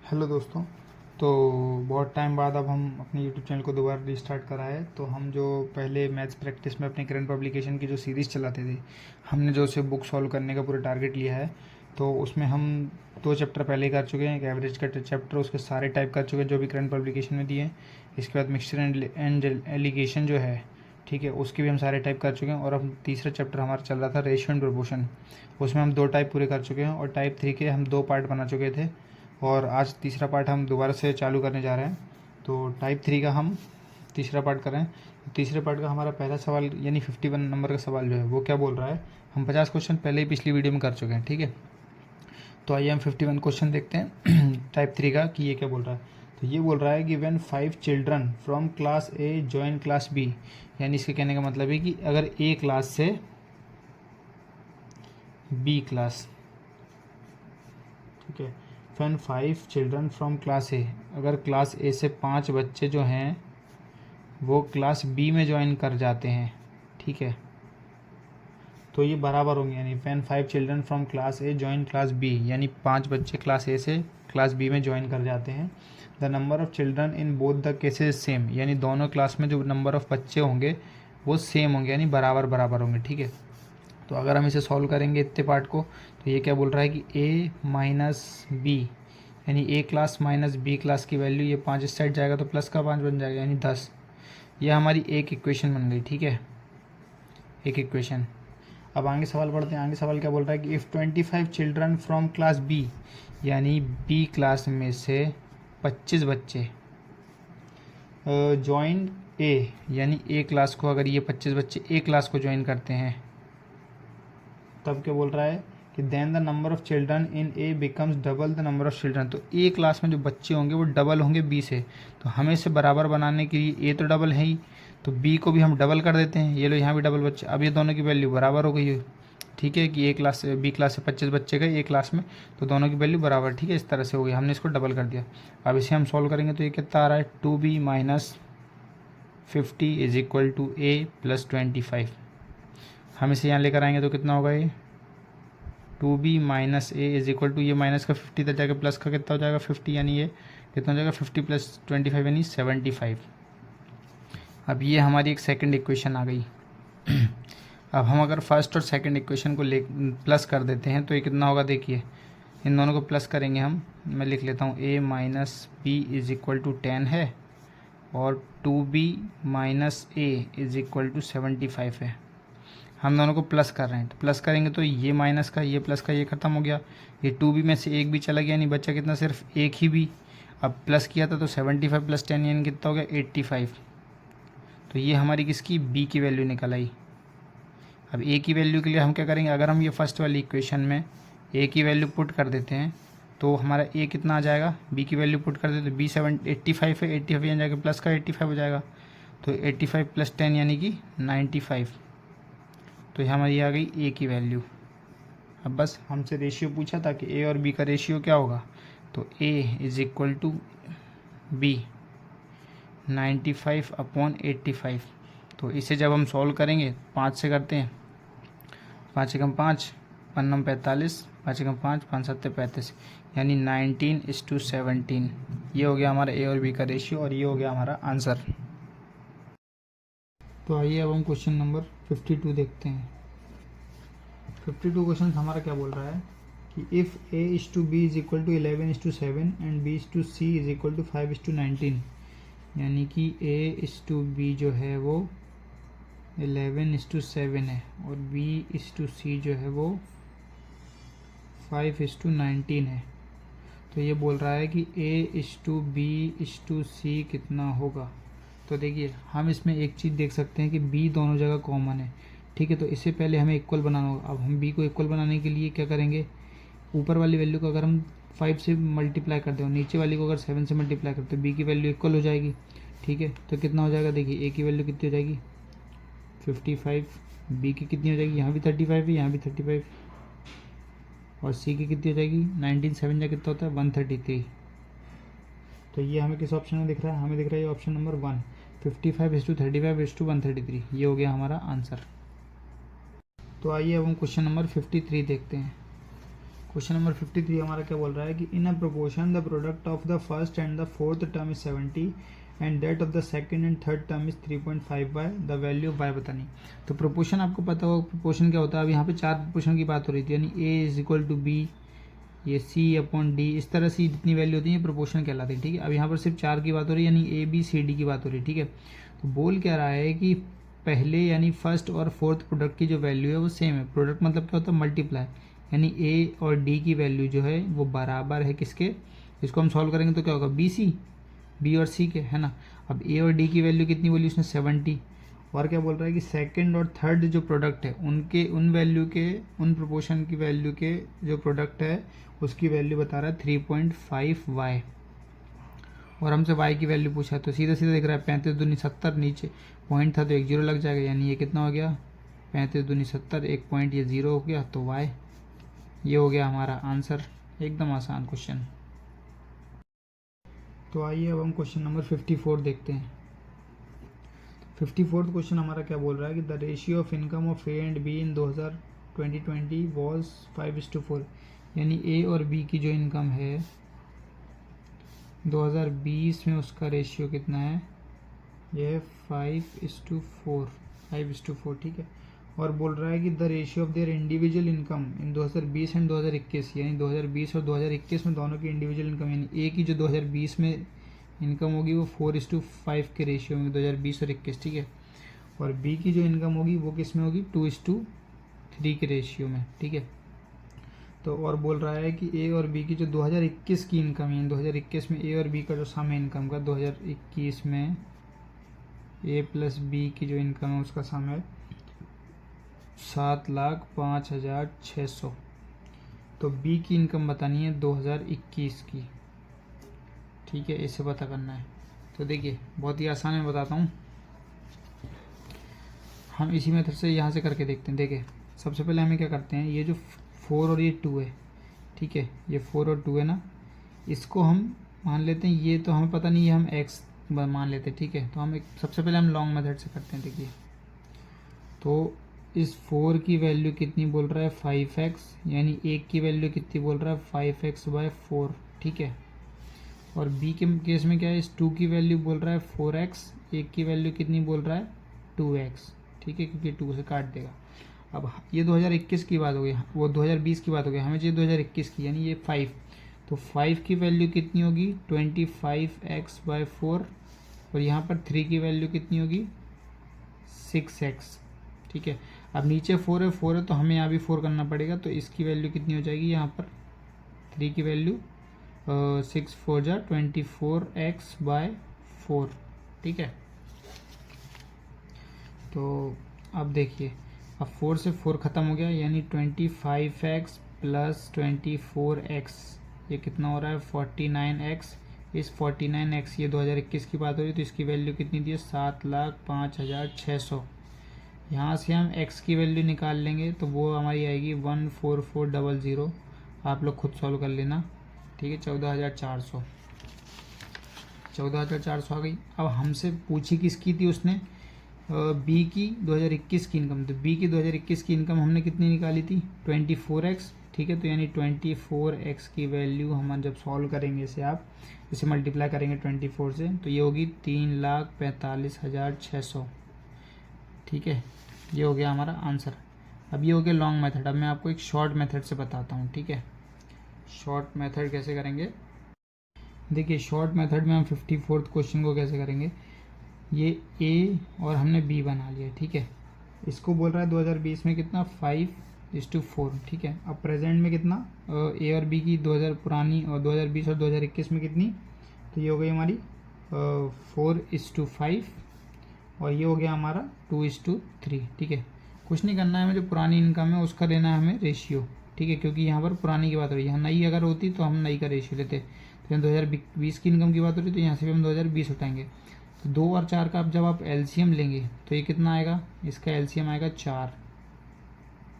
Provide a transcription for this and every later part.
Hello दोस्तों। तो बहुत टाइम बाद अब हम अपने यूट्यूब चैनल को दोबारा रिस्टार्ट करा है। तो हम जो पहले मैथ्स प्रैक्टिस में अपने करंट पब्लिकेशन की जो सीरीज़ चलाते थे, हमने जो उसे बुक सॉल्व करने का पूरा टारगेट लिया है। तो उसमें हम 2 चैप्टर पहले ही कर चुके हैं। एक एवरेज का चैप्टर, उसके सारे टाइप कर चुके हैं जो भी करंट पब्लिकेशन में दिए हैं। इसके बाद मिक्सचर एंड एलिगेशन जो है, ठीक है, उसके भी हम सारे टाइप कर चुके हैं। और अब तीसरा चैप्टर हमारा चल रहा था रेशियो एंड प्रोपोर्शन, उसमें हम 2 टाइप पूरे कर चुके हैं और टाइप 3 के हम 2 पार्ट बना चुके थे। और आज तीसरा पार्ट हम दोबारा से चालू करने जा रहे हैं। तो टाइप 3 का हम तीसरा पार्ट कर रहे हैं। तीसरे पार्ट का हमारा पहला सवाल यानी 51 नंबर का सवाल जो है वो क्या बोल रहा है, हम 50 क्वेश्चन पहले ही पिछली वीडियो में कर चुके हैं, ठीक है। तो आइए हम 51 क्वेश्चन देखते हैं टाइप 3 का कि ये क्या बोल रहा है। तो ये बोल रहा है कि when 5 children from class A join class B, यानी इसके कहने का मतलब है कि अगर ए क्लास से बी क्लास, ठीक है, when 5 children from class A, अगर क्लास ए से 5 बच्चे जो हैं वो क्लास बी में ज्वाइन कर जाते हैं, ठीक है, तो ये बराबर होंगे। यानी when 5 children from class A join class B, यानी 5 बच्चे क्लास ए से क्लास बी में ज्वाइन कर जाते हैं। The number of children in both the cases same, यानी दोनों क्लास में जो नंबर ऑफ बच्चे होंगे वो सेम होंगे, यानी बराबर बराबर होंगे, ठीक है। तो अगर हम इसे सॉल्व करेंगे इतने पार्ट को, तो ये क्या बोल रहा है कि ए माइनस बी, यानी ए क्लास माइनस बी क्लास की वैल्यू, ये 5 इस साइड जाएगा तो प्लस का 5 बन जाएगा, यानी 10। यह हमारी एक इक्वेशन बन गई, ठीक है, एक इक्वेशन। अब आगे सवाल पढ़ते हैं। आगे सवाल क्या बोल रहा है कि if 25 children from class B, यानी बी क्लास में से 25 बच्चे ज्वाइन ए, यानी ए क्लास को, अगर ये 25 बच्चे ए क्लास को ज्वाइन करते हैं, तब क्या बोल रहा है कि then the number of children in A becomes double the number of children. तो ए क्लास में जो बच्चे होंगे वो डबल होंगे बी से। तो हमें इसे बराबर बनाने के लिए ए तो डबल है ही, तो बी को भी हम डबल कर देते हैं। ये लो यहाँ भी डबल बच्चे, अब ये दोनों की वैल्यू बराबर हो गई है, ठीक है, कि ए क्लास से बी क्लास से 25 बच्चे गए ए क्लास में, तो दोनों की वैल्यू बराबर, ठीक है, इस तरह से हो गई। हमने इसको डबल कर दिया। अब इसे हम सॉल्व करेंगे तो ये कितना आ रहा है, 2b minus 50 is equal to a plus 25। हम इसे यहाँ लेकर आएंगे तो कितना होगा, ये 2b minus a is equal to, ये माइनस का 50 तक जाकर प्लस का कितना हो जाएगा 50, यानी ये कितना हो जाएगा 50 प्लस 25 यानी 75। अब ये हमारी एक सेकंड इक्वेशन आ गई। अब हम अगर फर्स्ट और सेकंड इक्वेशन को ले प्लस कर देते हैं तो ये कितना होगा, देखिए इन दोनों को प्लस करेंगे हम, मैं लिख लेता हूँ a minus b is equal to 10 है और 2b minus a is equal to 75 है। हम दोनों को प्लस कर रहे हैं, तो प्लस करेंगे तो ये माइनस का ये प्लस का ये ख़त्म हो गया, ये 2b में से एक भी चला गया, यानी बच्चा कितना, सिर्फ एक ही भी। अब प्लस किया था तो 75 प्लस 10 यानी कितना हो गया 85। तो ये हमारी किसकी, बी की वैल्यू निकल आई। अब ए की वैल्यू के लिए हम क्या करेंगे, अगर हम ये फर्स्ट वाली इक्वेशन में ए की वैल्यू पुट कर देते हैं तो हमारा ए कितना आ जाएगा, बी की वैल्यू पुट कर देते, बी 85 है, 85 यहाँ जाके प्लस का 85 हो जाएगा, तो 85 प्लस 10 यानी कि 95। तो ये हमारी आ गई ए की वैल्यू। अब बस हमसे रेशियो पूछा था कि ए और बी का रेशियो क्या होगा, तो A is equal to B 95 upon 85। तो इसे जब हम सॉल्व करेंगे 5 से करते हैं, 5 एकम 5, 1 नम 45, 5 एकम 5, 5 सत्ते 35, यानी 19:17। ये हो गया हमारा ए और बी का रेशियो और ये हो गया हमारा आंसर। तो आइए अब हम क्वेश्चन नंबर 52 देखते हैं। 52 क्वेश्चन हमारा क्या बोल रहा है कि if a is to B is equal to 11:7 and b is to c is equal to 5:19, यानी कि a इज टू b जो है वो 11:7 है और b इज टू c जो है वो 5:19 है। तो ये बोल रहा है कि a is to b is to c कितना होगा। तो देखिए हम इसमें एक चीज़ देख सकते हैं कि b दोनों जगह कॉमन है, ठीक है। तो इससे पहले हमें इक्वल बनाना होगा। अब हम b को इक्वल बनाने के लिए क्या करेंगे, ऊपर वाली वैल्यू को अगर हम 5 से मल्टीप्लाई करते हो, नीचे वाली को अगर 7 से मल्टीप्लाई करते हो, b की वैल्यू इक्वल हो जाएगी, ठीक है। तो कितना हो जाएगा, देखिए a की वैल्यू कितनी हो जाएगी 55, b की कितनी हो जाएगी, यहाँ भी 35 है, यहाँ भी 35, और c की कितनी हो जाएगी 19, 7 जा कितना होता है 133। तो ये हमें किस ऑप्शन में दिख रहा है, हमें दिख रहा है ये ऑप्शन नंबर 1, 55:35:133। ये हो गया हमारा आंसर। तो आइए अब हम क्वेश्चन नंबर 53 देखते हैं। क्वेश्चन नंबर 53 हमारा क्या बोल रहा है कि in a proportion the product of the first and the fourth term is 70 and that of the second and third term is 3.5 by the value of y बतानी। तो प्रोपोर्शन आपको पता होगा प्रोपोर्शन क्या होता है। अब यहाँ पे 4 प्रोपोर्शन की बात हो रही थी, यानी a is equal to b, ये c अपॉन डी, इस तरह से जितनी वैल्यू होती है प्रोपोर्शन कहलाती है। ठीक है, अब यहाँ पर सिर्फ 4 की बात हो रही है, यानी a b c d की बात हो रही है। ठीक है, तो बोल क्या रहा है कि पहले यानी फर्स्ट और फोर्थ प्रोडक्ट की जो वैल्यू है वो सेम है। प्रोडक्ट मतलब क्या होता है, मल्टीप्लाई, यानी a और d की वैल्यू जो है वो बराबर है किसके, इसको हम सॉल्व करेंगे तो क्या होगा, b और c के, है ना। अब a और d की वैल्यू कितनी बोली उसने, 70। और क्या बोल रहा है कि सेकंड और थर्ड जो प्रोडक्ट है उनके उन वैल्यू के, उन प्रोपोर्शन की वैल्यू के जो प्रोडक्ट है उसकी वैल्यू बता रहा है 3.5y, और हमसे y की वैल्यू पूछा है। तो सीधा सीधा दिख रहा है 35 दूनी 70, नीचे पॉइंट था तो एक जीरो लग जाएगा, यानी ये कितना हो गया 35 दूनी 70, एक पॉइंट ये जीरो हो गया तो y, ये हो गया हमारा आंसर। एकदम आसान क्वेश्चन। तो आइए अब हम क्वेश्चन नंबर 54 देखते हैं। 54th क्वेश्चन हमारा क्या बोल रहा है कि the ratio of income of A and be in 2020 was 5:4, यानी ए और बी की जो इनकम है 2020 में उसका रेशियो कितना है, यह है 5:4। ठीक है, और बोल रहा है कि the ratio of their individual income in 2020 and 2021, यानी 2020 और 2021 में दोनों की इंडिविजुअल इनकम, यानी ए की जो 2020 में इनकम होगी वो 4:5 के रेशियो में 2020 और 21। ठीक है, और बी की जो इनकम होगी वो किस में होगी, 2:3 के रेशियो में। ठीक है, तो और बोल रहा है कि ए और बी की जो 2021 की इनकम है, 2021 में ए और बी का जो सम है इनकम का, 2021 में ए प्लस बी की जो इनकम है उसका सम है 7,05,600। तो बी की इनकम बतानी है 2021 की। ठीक है, इसे पता करना है। तो देखिए बहुत ही आसान है, बताता हूँ। हम इसी मेथड से यहाँ से करके देखते हैं। देखिए सबसे पहले हमें क्या करते हैं, ये जो 4 और ये 2 है, ठीक है, ये 4 और 2 है ना, इसको हम मान लेते हैं, ये तो हमें पता नहीं, ये हम x मान लेते हैं। ठीक है, तो हम सबसे पहले हम लॉन्ग मेथड से करते हैं। देखिए तो इस 4 की वैल्यू कितनी बोल रहा है, 5x, यानी एक की वैल्यू कितनी बोल रहा है, 5x/4। ठीक है, और b के केस में क्या है, इस 2 की वैल्यू बोल रहा है 4x, एक की वैल्यू कितनी बोल रहा है 2x। ठीक है, क्योंकि 2 से काट देगा। अब ये 2021 की बात हो गई, वो 2020 की बात हो गई, हमें चाहिए 2021 की, यानी ये 5, तो 5 की वैल्यू कितनी होगी 25x/4, और यहाँ पर 3 की वैल्यू कितनी होगी 6x। ठीक है, अब नीचे 4 है तो हमें यहाँ भी 4 करना पड़ेगा, तो इसकी वैल्यू कितनी हो जाएगी, यहाँ पर 3 की वैल्यू 6×4 = 24x/4। ठीक है, तो अब देखिए, अब 4 से 4 ख़त्म हो गया, यानी 25x + 24x, ये कितना हो रहा है 49x। इस 49x, ये 2021 की बात हो रही है, तो इसकी वैल्यू कितनी दी है 7,05,600। यहाँ से हम x की वैल्यू निकाल लेंगे तो वो हमारी आएगी 14400। आप लोग खुद सॉल्व कर लेना। ठीक है, 14,400 आ गई। अब हमसे पूछी किसकी थी उसने, बी की 2021 की इनकम। तो बी की 2021 की इनकम हमने कितनी निकाली थी 24x। ठीक है, तो यानी 24x की वैल्यू हम जब सॉल्व करेंगे इसे, आप इसे मल्टीप्लाई करेंगे 24 से, तो ये होगी 3,45,600। ठीक है, ये हो गया हमारा आंसर। अब ये हो गया लॉन्ग मेथड। अब मैं आपको एक शॉर्ट मेथड से बताता हूँ। ठीक है, शॉर्ट मेथड कैसे करेंगे, देखिए शॉर्ट मेथड में हम 54th क्वेश्चन को कैसे करेंगे, ये ए और हमने बी बना लिया। ठीक है, इसको बोल रहा है 2020 में कितना 5:4। ठीक है, अब प्रेजेंट में कितना, ए और बी की 2000 पुरानी और 2020 और 2021 में कितनी, तो ये हो गई हमारी 4:5, और ये हो गया हमारा 2:3। ठीक है, कुछ नहीं करना है हमें, जो पुरानी इनकम है उसका लेना है हमें रेशियो। ठीक है, क्योंकि यहाँ पर पुरानी की बात हो रही है, यहाँ नई अगर होती तो हम नई का रेशियो लेते। तो यहाँ 2020 की इनकम की बात हो रही है, तो यहाँ से भी हम 2020 उठाएंगे। तो 2 और 4 का अब जब आप एलसीएम लेंगे तो ये कितना आएगा, इसका एलसीएम आएगा 4।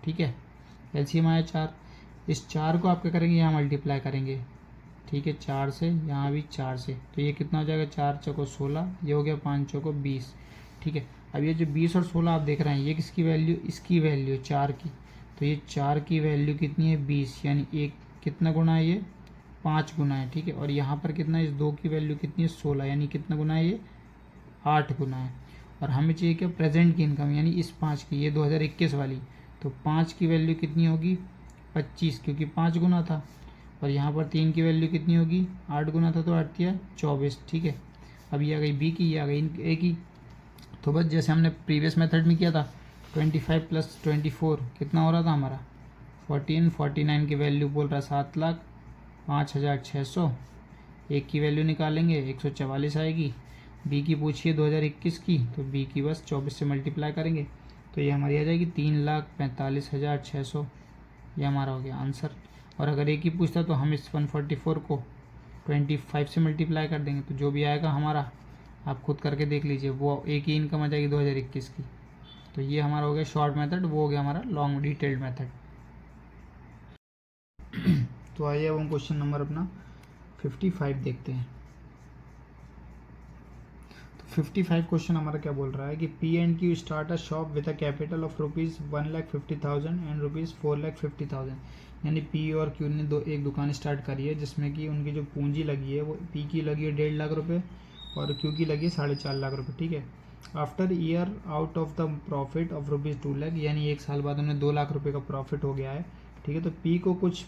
ठीक है, एलसीएम आया 4। इस 4 को आप क्या करेंगे, यहाँ मल्टीप्लाई करेंगे। ठीक है, 4 से, यहाँ भी 4 से, तो ये कितना हो जाएगा 4 चौको 16, ये हो गया 5 चौको 20। ठीक है, अब ये जो 20 और 16 आप देख रहे हैं, ये किसकी वैल्यू, इसकी वैल्यू 4 की, तो ये 4 की वैल्यू कितनी है 20, यानी एक कितना गुना है ये 5 गुना है, ठीक है। और यहाँ पर कितना है, इस 2 की वैल्यू कितनी है 16, यानी कितना गुना है ये 8 गुना है। और हमें चाहिए क्या, प्रेजेंट की इनकम, यानी इस 5 की, ये 2021 वाली, तो 5 की वैल्यू कितनी होगी 25, क्योंकि 5 गुना था। और यहाँ पर 3 की वैल्यू कितनी होगी 8 गुना था, तो 8 किया 24, ठीक है। अब ये आ गई बी की, ये आ गई ए की। तो बस जैसे हमने प्रीवियस मेथड में किया था 25 + 24 कितना हो रहा था हमारा 14, 49 की वैल्यू बोल रहा है 7,05,600। एक की वैल्यू निकालेंगे 144 आएगी। बी की पूछिए 2021 की, तो बी की बस 24 से मल्टीप्लाई करेंगे तो ये हमारी आ जाएगी 3,45,600। ये हमारा हो गया आंसर। और अगर एक ही पूछता तो हम इस 144 को 25 से मल्टीप्लाई कर देंगे, तो जो भी आएगा हमारा आप खुद करके देख लीजिए, वो एक ही इनकम आ जाएगी 2021 की। तो ये हमारा हो गया शॉर्ट मेथड, वो हो गया हमारा लॉन्ग डिटेल्ड मेथड। तो आइए अब हम क्वेश्चन नंबर अपना 55 देखते हैं। तो 55 क्वेश्चन हमारा क्या बोल रहा है कि P&Q start a shop with a capital of ₹1,50,000 and ₹4,50,000। यानी P और Q ने एक दुकान स्टार्ट करी है जिसमें कि उनकी जो पूंजी लगी है वो P की लगी है 1.5 लाख रुपये और Q की लगी है 4.5 लाख रुपये, ठीक है। After year out of the profit of ₹2 lakh, यानी 1 साल बाद उन्हें 2 लाख रुपये का प्रॉफिट हो गया है, ठीक है। तो P को कुछ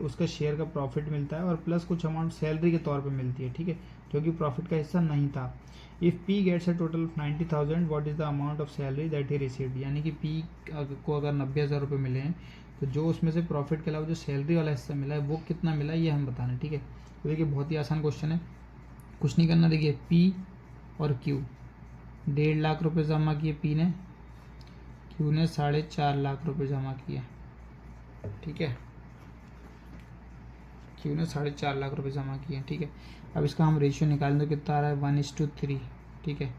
उसका शेयर का प्रॉफिट मिलता है और प्लस कुछ अमाउंट सैलरी के तौर पे मिलती है, ठीक है, क्योंकि प्रॉफिट का हिस्सा नहीं था। If P gets a total of 90,000 what is the amount of salary that he received. यानी कि P को अगर 90,000 रुपये मिले हैं तो जो उसमें से प्रॉफिट के अलावा जो सैलरी वाला हिस्सा मिला है वो कितना मिला है ये हम बताना, ठीक है। तो देखिए बहुत ही आसान क्वेश्चन है, कुछ नहीं करना। देखिए P और Q 1.5 लाख रुपये जमा किए P ने, Q ने 4.5 लाख रुपये जमा किए, ठीक है। Q ने 4.5 लाख रुपए जमा किए, ठीक है। अब इसका हम रेशियो निकालें तो कितना आ रहा है 1:3, ठीक है।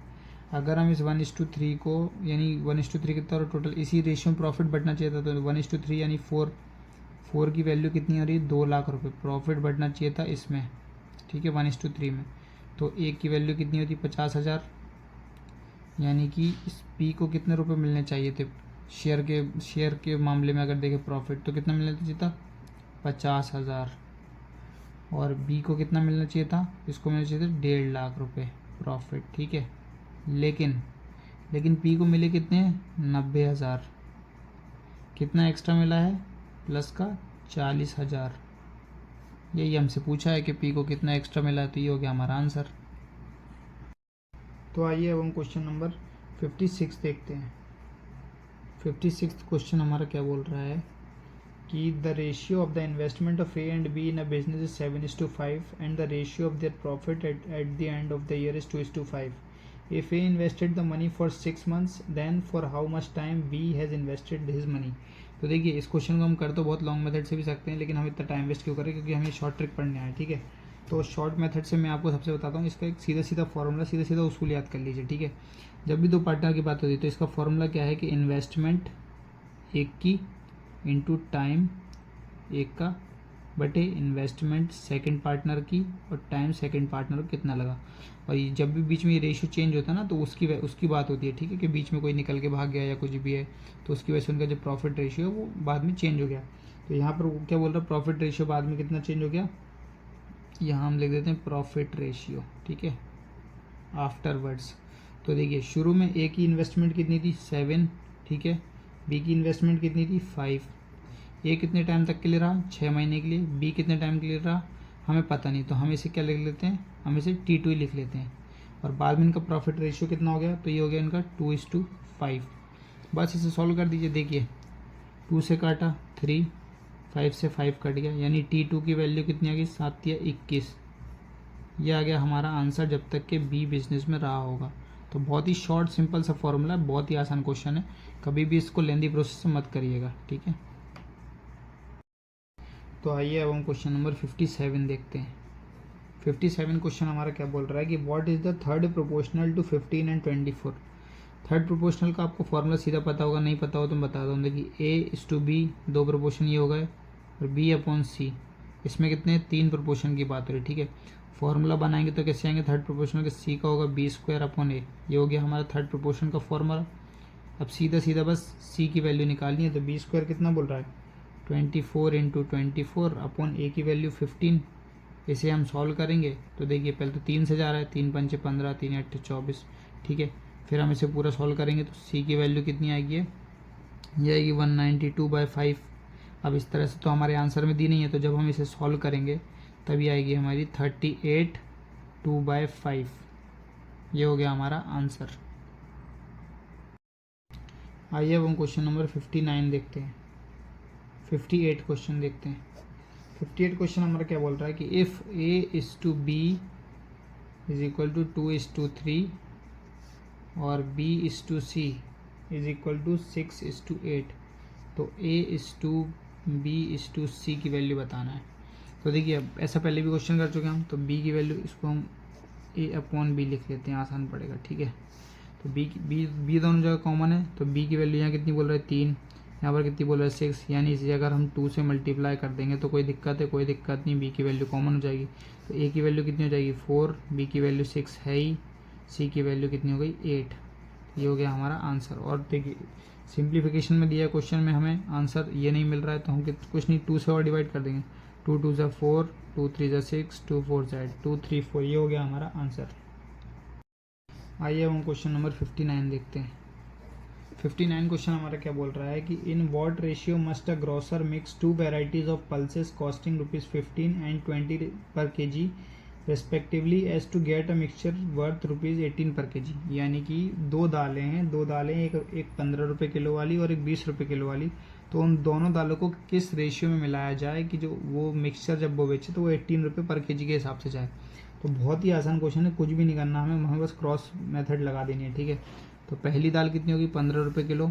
अगर हम इस 1:3 को, यानी 1:3 कितना और टोटल इसी रेशियो में प्रॉफिट बढ़ना चाहिए था, तो 1:3 यानी 4 की वैल्यू कितनी आ रही है 2 लाख रुपये प्रॉफिट बढ़ना चाहिए था इसमें, ठीक है, 1:3 में। तो एक की वैल्यू कितनी होती 50,000, यानी कि इस P को कितने रुपये मिलने चाहिए थे शेयर के मामले में अगर देखें प्रॉफिट तो कितना मिलना चाहिए था 50,000। और B को कितना मिलना चाहिए था, इसको मिलना चाहिए था 1.5 लाख रुपए प्रॉफिट, ठीक है। लेकिन P को मिले कितने 90,000, कितना एक्स्ट्रा मिला है प्लस का 40,000। यही हमसे पूछा है कि P को कितना एक्स्ट्रा मिला है, तो ये हो गया हमारा आंसर। तो आइए अब हम क्वेश्चन नंबर 56 देखते हैं। 56 क्वेश्चन हमारा क्या बोल रहा है कि the ratio of the investment of A and B in a business is 7:5 and the ratio of their profit at the end of the year is 2:5. If A invested the money for 6 months, then for how much time B has invested his money. तो देखिए इस question को हम कर तो बहुत long method से भी सकते हैं, लेकिन हम इतना टाइम वेस्ट क्यों करें, क्योंकि हमें शॉर्ट ट्रिक पढ़ने आए, ठीक है। तो शॉर्ट मेथड से मैं आपको सबसे बताता हूँ, इसका एक सीधा फॉर्मूला, सीधा उसूल याद कर लीजिए, ठीक है। जब भी दो पार्टनर की बात होती है तो इसका फॉर्मूला क्या है कि इन्वेस्टमेंट एक की इंटू टाइम एक का बटे इन्वेस्टमेंट सेकंड पार्टनर की और टाइम सेकंड पार्टनर को कितना लगा। और ये जब भी बीच में ये रेशियो चेंज होता है ना तो उसकी बात होती है, ठीक है, कि बीच में कोई निकल के भाग गया या कुछ भी है तो उसकी वजह से उनका जो प्रॉफिट रेशियो है वो बाद में चेंज हो गया। तो यहाँ पर क्या बोल रहा है, प्रॉफिट रेशियो बाद में कितना चेंज हो गया, यहाँ हम लिख देते हैं प्रॉफिट रेशियो, ठीक है, आफ्टरवर्ड्स। तो देखिए शुरू में ए की इन्वेस्टमेंट कितनी थी 7, ठीक है, बी की इन्वेस्टमेंट कितनी थी 5। ए कितने टाइम तक के लिए रहा 6 महीने के लिए, बी कितने टाइम के लिए रहा हमें पता नहीं, तो हम इसे क्या लिख लेते हैं, हम इसे T2 ही लिख लेते हैं। और बाद में इनका प्रॉफिट रेशियो कितना हो गया, तो ये हो गया इनका 2:5। बस इसे सॉल्व कर दीजिए। देखिए 2 से काटा 3, 5 से 5 कट गया, यानी T2 की वैल्यू कितनी आ गई 7 या 21। ये आ गया हमारा आंसर जब तक कि बी बिजनेस में रहा होगा। तो बहुत ही शॉर्ट सिंपल सा फॉर्मूला है, बहुत ही आसान क्वेश्चन है, कभी भी इसको लेंदी प्रोसेस से मत करिएगा, ठीक है। तो आइए अब हम क्वेश्चन नंबर 57 देखते हैं। 57 क्वेश्चन हमारा क्या बोल रहा है कि what is the third proportional to 15 and 24। Third proportional का आपको फॉर्मूला सीधा पता होगा, नहीं पता हो तो मैं बता दूँ। देखिए A:B 2 प्रोपोर्शन ये हो गए और B/C इसमें कितने 3 प्रोपोर्शन की बात हो रही, ठीक है। फॉर्मूला बनाएंगे तो कैसे आएंगे, थर्ड प्रोपोर्शनल के C का होगा B² / A, ये हो गया हमारा थर्ड प्रोपोर्शन का फॉर्मूला। अब सीधा सीधा बस सी की वैल्यू निकालनी है, तो बी स्क्वायर कितना बोल रहा है 24 इंटू 24 अपॉन ए की वैल्यू 15। इसे हम सॉल्व करेंगे तो देखिए पहले तो 3 से जा रहा है, 3 पंचे 15, 3 अट्ठे 24, ठीक है। फिर हम इसे पूरा सॉल्व करेंगे तो सी की वैल्यू कितनी आएगी, ये आएगी 192/5। अब इस तरह से तो हमारे आंसर में दी नहीं है, तो जब हम इसे सॉल्व करेंगे तभी आएगी हमारी 38 2/5। ये हो गया हमारा आंसर। आइए अब हम क्वेश्चन नंबर 59 देखते हैं। 58 क्वेश्चन देखते हैं। 58 क्वेश्चन हमारा क्या बोल रहा है कि if A is to B is equal to 2:3 और B is to C is equal to 6:8, तो A is to B is to C की वैल्यू बताना है। तो देखिए अब ऐसा पहले भी क्वेश्चन कर चुके हैं हम, तो बी की वैल्यू इसको हम ए अपॉन बी लिख लेते हैं, आसान पड़ेगा, ठीक है। तो बी दोनों जगह कॉमन है, तो बी की वैल्यू यहाँ कितनी बोल रहा है 3, यहाँ पर कितनी बोल रहा है 6, यानी इसी अगर हम 2 से मल्टीप्लाई कर देंगे तो कोई दिक्कत है, कोई दिक्कत नहीं, बी की वैल्यू कॉमन हो जाएगी। तो ए की वैल्यू कितनी हो जाएगी 4, बी की वैल्यू 6 है ही, सी की वैल्यू कितनी हो गई 8। ये हो गया हमारा आंसर। और देखिए सिंप्लीफिकेशन में दिया क्वेश्चन में हमें आंसर ये नहीं मिल रहा है, तो हम कुछ नहीं 2 से और डिवाइड कर देंगे, 2 2 ज़ा 4, 2 3 ज़ा 6, 2 4 ज़ा 8, 2 3 4, ये हो गया हमारा आंसर। आइए हम क्वेश्चन नंबर 59 देखते हैं। 59 क्वेश्चन हमारा क्या बोल रहा है कि in what ratio must a grocer mix 2 varieties of pulses costing ₹15 and 20 per kg respectively as to get a mixture worth ₹18 per kg। यानी कि दो दालें हैं, एक 15 रुपये किलो वाली और एक 20 रुपये किलो वाली, तो उन दोनों दालों को किस रेशियो में मिलाया जाए कि जो वो मिक्सचर जब वो बेचे तो वो 18 रुपये पर kg के हिसाब से जाए। तो बहुत ही आसान क्वेश्चन है, कुछ भी नहीं करना हमें बस क्रॉस मेथड लगा देनी है, ठीक है। तो पहली दाल कितनी होगी 15 रुपये किलो,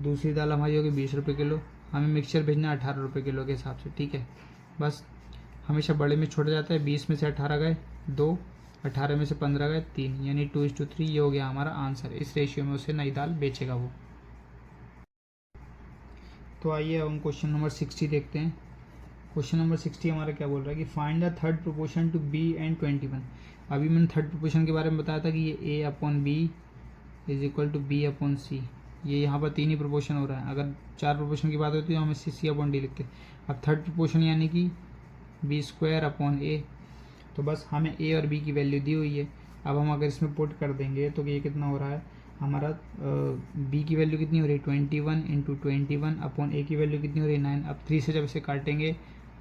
दूसरी दाल हमारी होगी 20 रुपये किलो, हमें मिक्सचर भेजना 18 रुपये किलो के हिसाब से, ठीक है। बस हमेशा बड़े में छोटा जाता है, 20 में से 18 गए 2, 18 में से 15 गए 3, यानी 2:3। ये हो गया हमारा आंसर। इस रेशियो में उसे नई दाल बेचेगा वो। तो आइए हम क्वेश्चन नंबर 60 देखते हैं। क्वेश्चन नंबर 60 हमारा क्या बोल रहा है कि find the third proportion to b and 21। अभी मैंने थर्ड प्रोपोर्शन के बारे में बताया था कि ये A upon B is equal to B upon C. ये यहाँ पर 3 ही प्रोपोर्शन हो रहा है, अगर 4 प्रोपोर्शन की बात होती है तो हम सी अपॉन डी लिखते। अब थर्ड प्रोपोर्शन यानी कि बी स्क्वायर अपॉन ए, तो बस हमें ए और बी की वैल्यू दी हुई है। अब हम अगर इसमें पुट कर देंगे तो ये कितना हो रहा है हमारा, बी की वैल्यू कितनी हो रही है 21 इंटू 21 अपॉन ए की वैल्यू कितनी हो रही है 9। अब 3 से जब इसे काटेंगे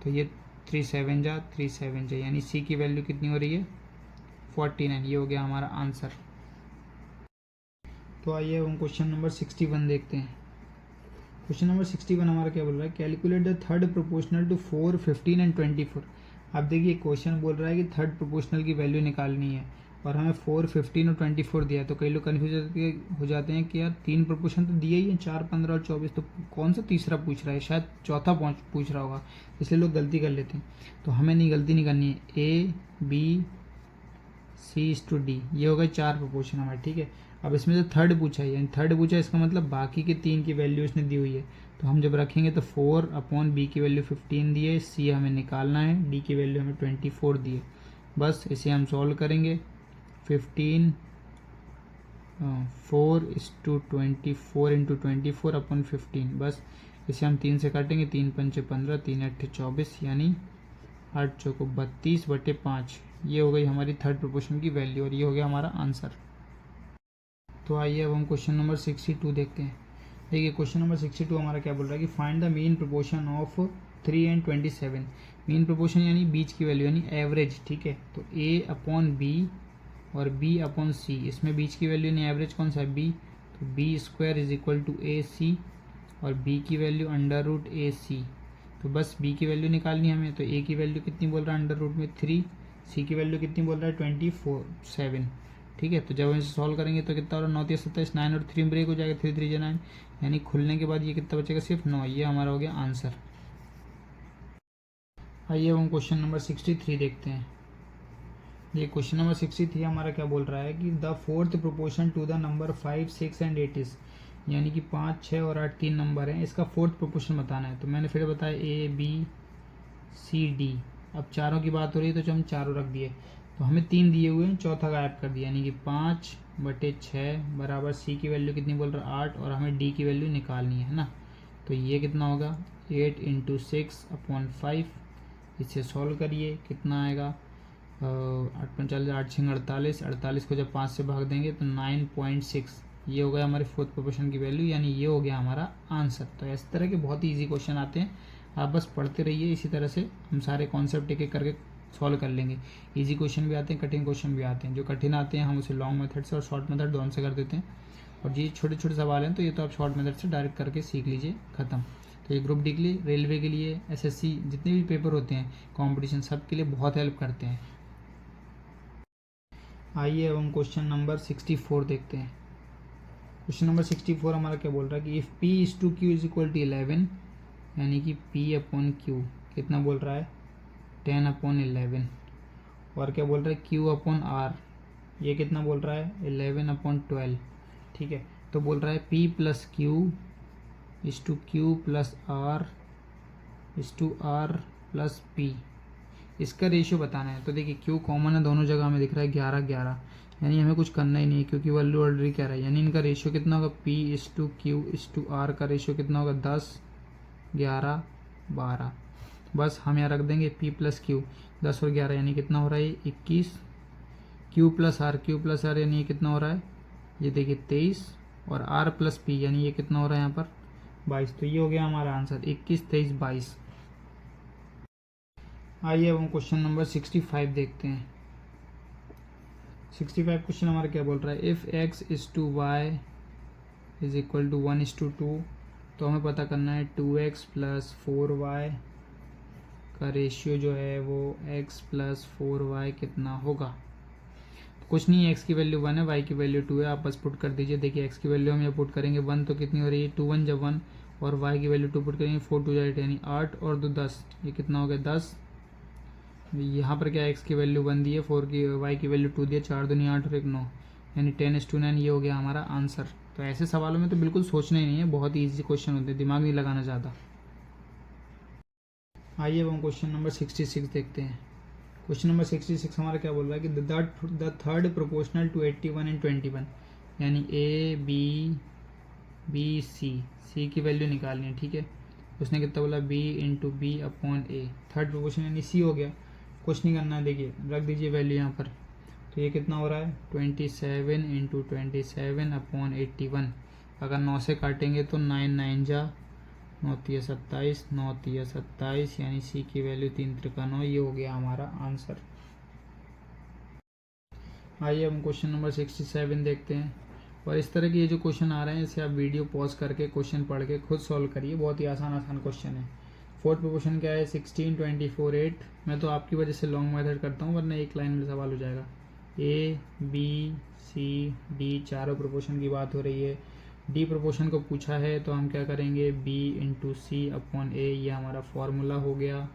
तो ये 3 7 जा 3 7 जा, यानी सी की वैल्यू कितनी हो रही है 49। ये हो गया हमारा आंसर। तो आइए हम क्वेश्चन नंबर 61 देखते हैं। क्वेश्चन नंबर 61 हमारा क्या बोल रहा है, calculate the third proportional to 4, 15 and 24। अब देखिए क्वेश्चन बोल रहा है कि थर्ड प्रोपोर्शनल की वैल्यू निकालनी है और हमें 4, 15 और 24 दिया है। तो कई लोग कन्फ्यूज हो जाते हैं कि यार 3 प्रोपोर्शन तो दिए ही हैं, 4, 15 और 24, तो कौन सा तीसरा पूछ रहा है, शायद चौथा पूछ रहा होगा, इसलिए लोग गलती कर लेते हैं। तो हमें नहीं गलती नहीं करनी है, a b c is to d, ये हो गए 4 प्रोपोर्शन हमारे, ठीक है। अब इसमें जो थर्ड पूछा है, यानी थर्ड पूछा है, इसका मतलब बाकी के 3 की वैल्यू इसने दी हुई है। तो हम जब रखेंगे तो 4 अपॉन बी की वैल्यू 15 दिए, सी हमें निकालना है, डी की वैल्यू हमें 24 दिए। बस इसे हम सॉल्व करेंगे, 15 4:24 इंटू 24 अपॉन 15। बस इसे हम 3 से काटेंगे, 3 पंचे 15, 3 अट्ठे 24, यानी 8 चौको 32/5। ये हो गई हमारी थर्ड प्रोपोर्शन की वैल्यू और ये हो गया हमारा आंसर। तो आइए अब हम क्वेश्चन नंबर 62 देखते हैं। देखिए क्वेश्चन नंबर 62 हमारा क्या बोल रहा है कि find the mean proportion of 3 and 27। Mean proportion यानी बीच की वैल्यू यानी एवरेज, ठीक है। तो ए अपॉन बी और बी अपॉन सी, इसमें बीच की वैल्यू यानी एवरेज कौन सा है बी, तो B square is equal to A C और बी की वैल्यू √AC। तो बस बी की वैल्यू निकालनी है हमें, तो ए की वैल्यू कितनी बोल रहा है √3, सी की वैल्यू कितनी बोल रहा है 27, ठीक है। तो जब हम इसे सॉल्व करेंगे तो कितना हो रहा है 9 3 27, 9 और 3 ब्रेक हो जाएगा, 3 3 9, यानी खुलने के बाद ये कितना बचेगा सिर्फ 9। ये हमारा हो गया आंसर। आइए हम क्वेश्चन नंबर 63 देखते हैं। ये क्वेश्चन नंबर 63 हमारा क्या बोल रहा है कि the fourth proportion to the number 5, 6 and 8 is, यानी कि 5, 6 और 8 3 नंबर हैं, इसका फोर्थ प्रोपोर्शन बताना है। तो मैंने फिर बताया ए बी सी डी, अब चारों की बात हो रही है तो जो हम चारों रख दिए, तो हमें 3 दिए हुए हैं, चौथा गायब कर दिया, यानी कि 5/6 बराबर सी की वैल्यू कितनी बोल रहा है 8, और हमें डी की वैल्यू निकालनी है ना। तो ये कितना होगा 8 × 6/5, इसे सॉल्व करिए कितना आएगा 8×4 8×6 48, 48 को जब 5 से भाग देंगे तो 9.6, ये हो गया हमारे फोर्थ प्रोपोर्शन की वैल्यू, यानी ये हो गया हमारा आंसर। तो इस तरह के बहुत ही ईजी क्वेश्चन आते हैं, आप बस पढ़ते रहिए, इसी तरह से हम सारे कॉन्सेप्ट एक एक करके सॉल्व कर लेंगे। इजी क्वेश्चन भी आते हैं, कठिन क्वेश्चन भी आते हैं। जो कठिन आते हैं हम उसे लॉन्ग मेथड से और शॉर्ट मेथड दोनों से कर देते हैं, और ये छोटे छोटे सवाल हैं तो ये तो आप शॉर्ट मेथड से डायरेक्ट करके सीख लीजिए, खत्म। तो ये ग्रुप डी के लिए, रेलवे के लिए, एसएससी जितने भी पेपर होते हैं कंपटीशन, सब के लिए बहुत हेल्प करते हैं। आइए अब हम क्वेश्चन नंबर 64 देखते हैं। क्वेश्चन नंबर 64 हमारा क्या बोल रहा है कि if P is to Q is equal to 11, यानी कि P/Q कितना बोल रहा है 10/11, और क्या बोल रहा है Q/R, ये कितना बोल रहा है 11/12, ठीक है। तो बोल रहा है P + Q is to Q + R is to R + P, इसका रेशियो बताना है। तो देखिए Q कॉमन है दोनों जगह, हमें दिख रहा है 11/11, यानी हमें कुछ करना ही नहीं है क्योंकि वैल्यू ऑलरेडी क्या रहा है, यानी इनका रेशियो कितना होगा P is to Q is to R का रेशियो कितना होगा 10, 11, 12। बस हम यहाँ रख देंगे P + Q, 10 और 11 यानी कितना हो रहा है 21, Q + R यानी ये कितना हो रहा है, ये देखिए 23, और R + P यानी ये कितना हो रहा है यहाँ पर 22। तो ये हो गया हमारा आंसर 21, 23, 22। आइए अब हम क्वेश्चन नंबर 65 देखते हैं। 65 क्वेश्चन हमारा क्या बोल रहा है, if x is to y is equal to 1:2, तो हमें पता करना है 2x + 4y का रेशियो जो है वो x + 4y कितना होगा। कुछ नहीं है, x की वैल्यू 1 है, y की वैल्यू 2 है, आप बस पुट कर दीजिए। देखिए x की वैल्यू हम यहाँ पुट करेंगे 1, तो कितनी हो रही है 2 1 जब 1, और y की वैल्यू 2 पुट करेंगे 4 2 8, यानी 8 और 2 10, ये कितना हो गया 10। यहाँ पर क्या x की वैल्यू 1 दी है, 4 की y की वैल्यू 2 दी है, 4 दूनी 8 और 1 9, यानी 10:9, ये हो गया हमारा आंसर। तो ऐसे सवालों में तो बिल्कुल सोचना ही नहीं है, बहुत ही ईजी क्वेश्चन होते हैं, दिमाग नहीं लगाना ज़्यादा। आइए अब हम क्वेश्चन नंबर 66 देखते हैं। क्वेश्चन नंबर 66 हमारा क्या बोल रहा है कि the third proportional to 81 and 21, यानी A B C की वैल्यू निकालनी है, ठीक है। उसने कितना बोला B × B/A, थर्ड प्रोपोर्शन यानी C हो गया, कुछ नहीं करना है। देखिए रख दीजिए वैल्यू यहाँ पर, तो ये कितना हो रहा है 27 × 27/81। अगर 9 से काटेंगे तो 9 9 जा 9 × 27, 9 × 27, यानी C की वैल्यू 3 × 9, ये हो गया हमारा आंसर। आइए हम क्वेश्चन नंबर 67 देखते हैं। और इस तरह के ये जो क्वेश्चन आ रहे हैं इसे आप वीडियो पॉज करके क्वेश्चन पढ़ के खुद सॉल्व करिए, बहुत ही आसान क्वेश्चन है। फोर्थ प्रोपोर्शन क्या है 16 24 8, मैं तो आपकी वजह से लॉन्ग मेथड करता हूँ वरना एक लाइन में सवाल हो जाएगा। A B C D चारों प्रोपोर्शन की बात हो रही है, डी प्रोपोर्शन को पूछा है तो हम क्या करेंगे B × C/A, ये हमारा फॉर्मूला हो गया,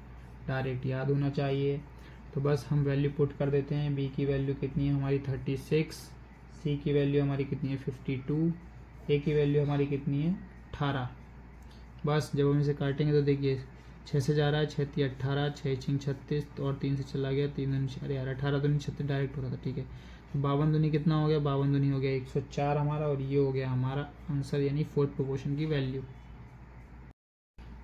डायरेक्ट याद होना चाहिए। तो बस हम वैल्यू पुट कर देते हैं, B की वैल्यू कितनी है हमारी 36, C की वैल्यू हमारी कितनी है 52, A की वैल्यू हमारी कितनी है 18। बस जब हम इसे काटेंगे तो देखिए 6 से जा रहा है, 6 × 18, 6 × 36, और 3 से चला गया 3 अरे यार 18 दूनी 36 डायरेक्ट हो रहा था, ठीक है। तो 52 दूनी कितना हो गया, 52 दूनी हो गया 104 हमारा, और ये हो गया हमारा आंसर, यानी फोर्थ प्रोपोर्शन की वैल्यू।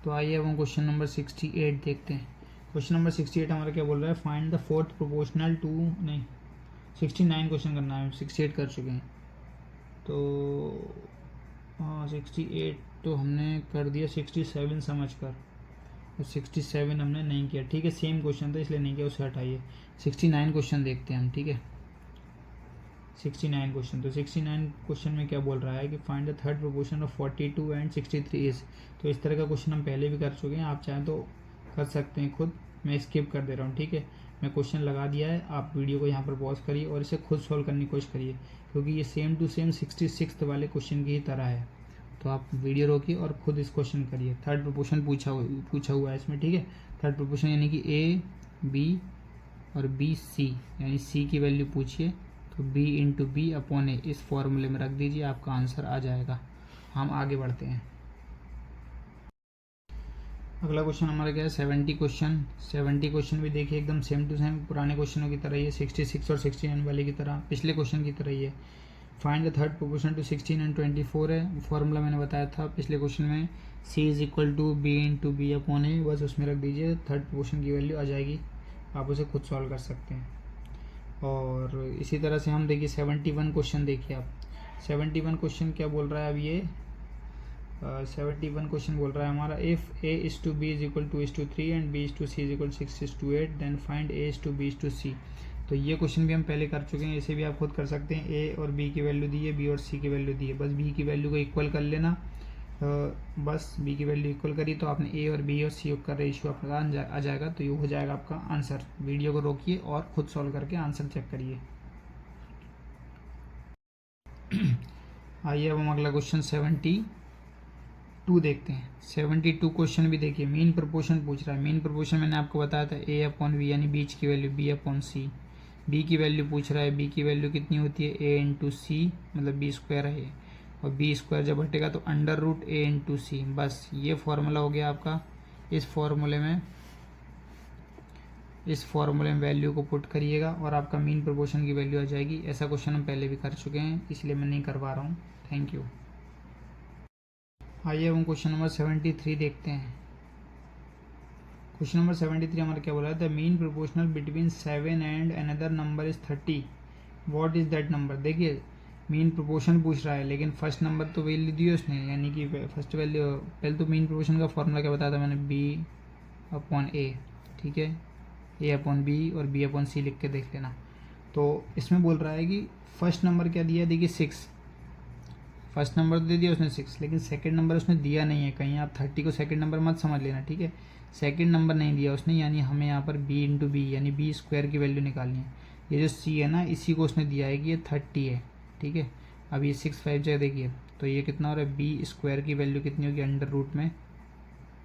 तो आइए अब हम क्वेश्चन नंबर 68 देखते हैं। क्वेश्चन नंबर 68 हमारा क्या बोल रहा है, find the fourth proportional to, नहीं 69 क्वेश्चन करना है, 68 कर चुके हैं। तो हाँ 68 तो हमने कर दिया 67 समझ कर, तो 67 हमने नहीं किया, ठीक है। सेम क्वेश्चन था इसलिए नहीं किया, उसे हटाइए। 69 क्वेश्चन देखते हैं हम, ठीक है। 69 क्वेश्चन, तो 69 क्वेश्चन में क्या बोल रहा है कि find the third proportion of 42 and 63 is. तो इस तरह का क्वेश्चन हम पहले भी कर चुके हैं, आप चाहें तो कर सकते हैं खुद, मैं स्किप कर दे रहा हूँ, ठीक है। मैं क्वेश्चन लगा दिया है, आप वीडियो को यहाँ पर पॉज करिए और इसे खुद सॉल्व करने की कोशिश करिए, क्योंकि ये सेम टू सेम 66 वाले क्वेश्चन की ही तरह है। तो आप वीडियो रोकिए और खुद इस क्वेश्चन करिए। थर्ड प्रोपोर्शन पूछा हुआ है इसमें, ठीक है। थर्ड प्रोपोर्शन यानी कि A B और B C, यानी C की वैल्यू पूछिए, तो B × B/A इस फॉर्मूले में रख दीजिए, आपका आंसर आ जाएगा। हम आगे बढ़ते हैं। अगला क्वेश्चन हमारा क्या है 70 क्वेश्चन भी देखिए एकदम सेम टू सेम पुराने क्वेश्चनों की तरह ही है, 66 और 69 वाले की तरह, पिछले क्वेश्चन की तरह ही है। Find the third proportion to 16 and 24 है। फॉर्मूला मैंने बताया था पिछले क्वेश्चन में, C = B × B/A, बस उसमें रख दीजिए, थर्ड प्रोपोर्शन की वैल्यू आ जाएगी, आप उसे खुद सॉल्व कर सकते हैं। और इसी तरह से हम देखिए 71 क्वेश्चन देखिए आप, 71 क्वेश्चन क्या बोल रहा है अब ये 71 क्वेश्चन बोल रहा है हमारा, if A/B = 2:3 and B/C = 6:8 then find A/B/C। तो ये क्वेश्चन भी हम पहले कर चुके हैं, इसे भी आप खुद कर सकते हैं। A और B की वैल्यू दी है, B और C की वैल्यू दी है, बस B की वैल्यू को इक्वल कर लेना, बस B की वैल्यू इक्वल करी तो आपने A और B और C का रेशियो आपका आ जाएगा, तो ये हो जाएगा आपका आंसर। वीडियो को रोकिए और खुद सॉल्व करके आंसर चेक करिए। आइए अब हम अगला क्वेश्चन 72 देखते हैं। 72 क्वेश्चन भी देखिए, मीन प्रोपोर्शन पूछ रहा है। मीन प्रोपोर्शन मैंने आपको बताया था A/B यानी बीच की वैल्यू B/C। B की वैल्यू पूछ रहा है, B की वैल्यू कितनी होती है A × C, मतलब B² है, और B² जब हटेगा तो √A × C, बस ये फॉर्मूला हो गया आपका। इस फॉर्मूले में वैल्यू को पुट करिएगा और आपका मीन प्रोपोर्शन की वैल्यू आ जाएगी। ऐसा क्वेश्चन हम पहले भी कर चुके हैं, इसलिए मैं नहीं करवा रहा हूँ। Thank you. आइए हम क्वेश्चन नंबर 73 देखते हैं। क्वेश्चन नंबर 73 हमारा क्या बोला है, the mean proportional between 7 and another number is 30, what is that number. देखिए मीन प्रोपोर्शन पूछ रहा है, लेकिन फर्स्ट नंबर तो वैल्यू दी है उसने, यानी कि फर्स्ट वैल्यू, पहले तो मीन प्रोपोर्शन का फॉर्मूला क्या बताया था मैंने, B/A, ठीक है, A/B और B/C लिख के देख लेना। तो इसमें बोल रहा है कि फर्स्ट नंबर क्या दिया है, देखिए 6, फर्स्ट नंबर दे दिया उसने 6, लेकिन सेकंड नंबर उसने दिया नहीं है कहीं। आप 30 को सेकंड नंबर मत समझ लेना, ठीक है, सेकंड नंबर नहीं दिया उसने, यानी हमें यहाँ पर B × B यानी B² की वैल्यू निकालनी है। ये जो C है ना, इसी को उसने दिया है कि ये 30 है, ठीक है। अब ये 6 5 जगह देखिए, तो ये कितना हो रहा है, B² की वैल्यू कितनी होगी, √में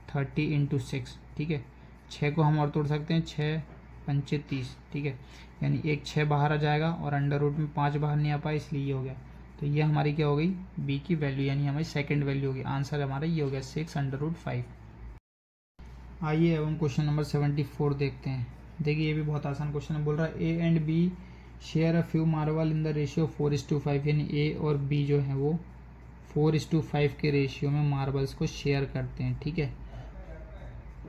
30 × 6, ठीक है। 6 को हम और तोड़ सकते हैं, 6 5 30, ठीक है, यानी एक 6 बाहर आ जाएगा और √ में 5 बाहर नहीं आ पाए, इसलिए ये हो गया। तो ये हमारी क्या हो गई, B की वैल्यू, यानी हमारी सेकंड वैल्यू होगी। आंसर हमारा ये हो गया 6/5। आइए अब हम क्वेश्चन नंबर 74 देखते हैं। देखिए ये भी बहुत आसान क्वेश्चन है। बोल रहा है A and B share a few marble in the ratio 4:5, यानी A और B जो है वो 4:5 के रेशियो में मार्बल्स को शेयर करते हैं, ठीक है।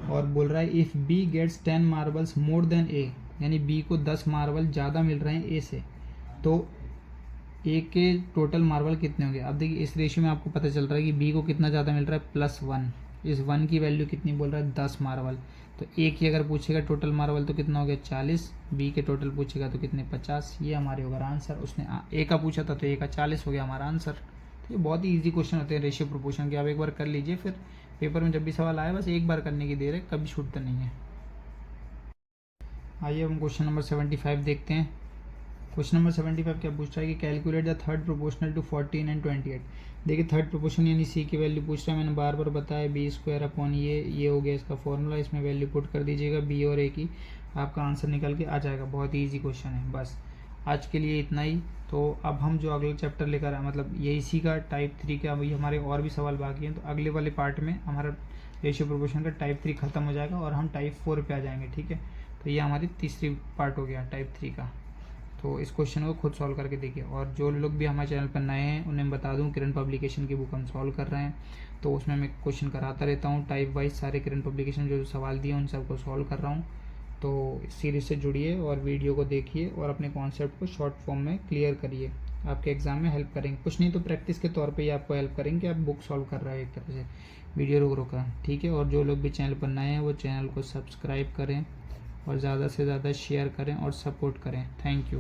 और बोल रहा है if B gets 10 marbles more than A, यानी B को 10 मार्बल ज़्यादा मिल रहे हैं A से, तो A के टोटल मार्बल कितने होंगे। अब देखिए इस रेशियो में आपको पता चल रहा है कि B को कितना ज़्यादा मिल रहा है, +1। इस 1 की वैल्यू कितनी बोल रहा है, 10 मार्बल। तो A की अगर पूछेगा टोटल मार्बल तो कितना हो गया, 40। B के टोटल पूछेगा तो कितने, 50। ये हमारे होगा आंसर। उसने A का पूछा था तो A का 40 हो गया हमारा आंसर। तो ये बहुत ही ईजी क्वेश्चन होते हैं रेशियो प्रोपोर्शन के, आप एक बार कर लीजिए, फिर पेपर में जब भी सवाल आए बस एक बार करने की देर है, कभी छूटता नहीं है। आइए हम क्वेश्चन नंबर 75 देखते हैं। क्वेश्चन नंबर 75 क्या पूछ रहा है कि calculate the third proportional to 14 and 28। देखिए थर्ड प्रोपोर्शन यानी C की वैल्यू पूछ रहा है, मैंने बार बार बताया B² ये हो गया इसका फॉर्मूला, इसमें वैल्यू पुट कर दीजिएगा B और A की, आपका आंसर निकल के आ जाएगा। बहुत ही ईजी क्वेश्चन है। बस आज के लिए इतना ही। तो अब हम जो अगला चैप्टर लेकर आए, मतलब ये इसी का टाइप 3 का, अभी हमारे और भी सवाल बाकी हैं, तो अगले वाले पार्ट में हमारा रेशियो प्रोपोर्शन का टाइप 3 खत्म हो जाएगा और हम टाइप 4 पे आ जाएंगे, ठीक है। तो ये हमारी तीसरी पार्ट हो गया टाइप 3 का। तो इस क्वेश्चन को खुद सॉल्व करके देखिए। और जो लोग भी हमारे चैनल पर नए हैं उन्हें बता दूं, किरण पब्लिकेशन की बुक हम सॉल्व कर रहे हैं, तो उसमें मैं क्वेश्चन कराता रहता हूं टाइप वाइज। सारे किरण पब्लिकेशन जो सवाल दिए उन सबको सॉल्व कर रहा हूं। तो इस सीरीज से जुड़िए और वीडियो को देखिए और अपने कॉन्सेप्ट को शॉर्ट फॉर्म में क्लियर करिए, आपके एग्जाम में हेल्प करेंगे। कुछ नहीं तो प्रैक्टिस के तौर पे ही आपको हेल्प करेंगे कि आप बुक सॉल्व कर रहे हैं एक तरह से, वीडियो रोक रोका, ठीक है। और जो लोग भी चैनल पर नए हैं वो चैनल को सब्सक्राइब करें और ज़्यादा से ज़्यादा शेयर करें और सपोर्ट करें। Thank you.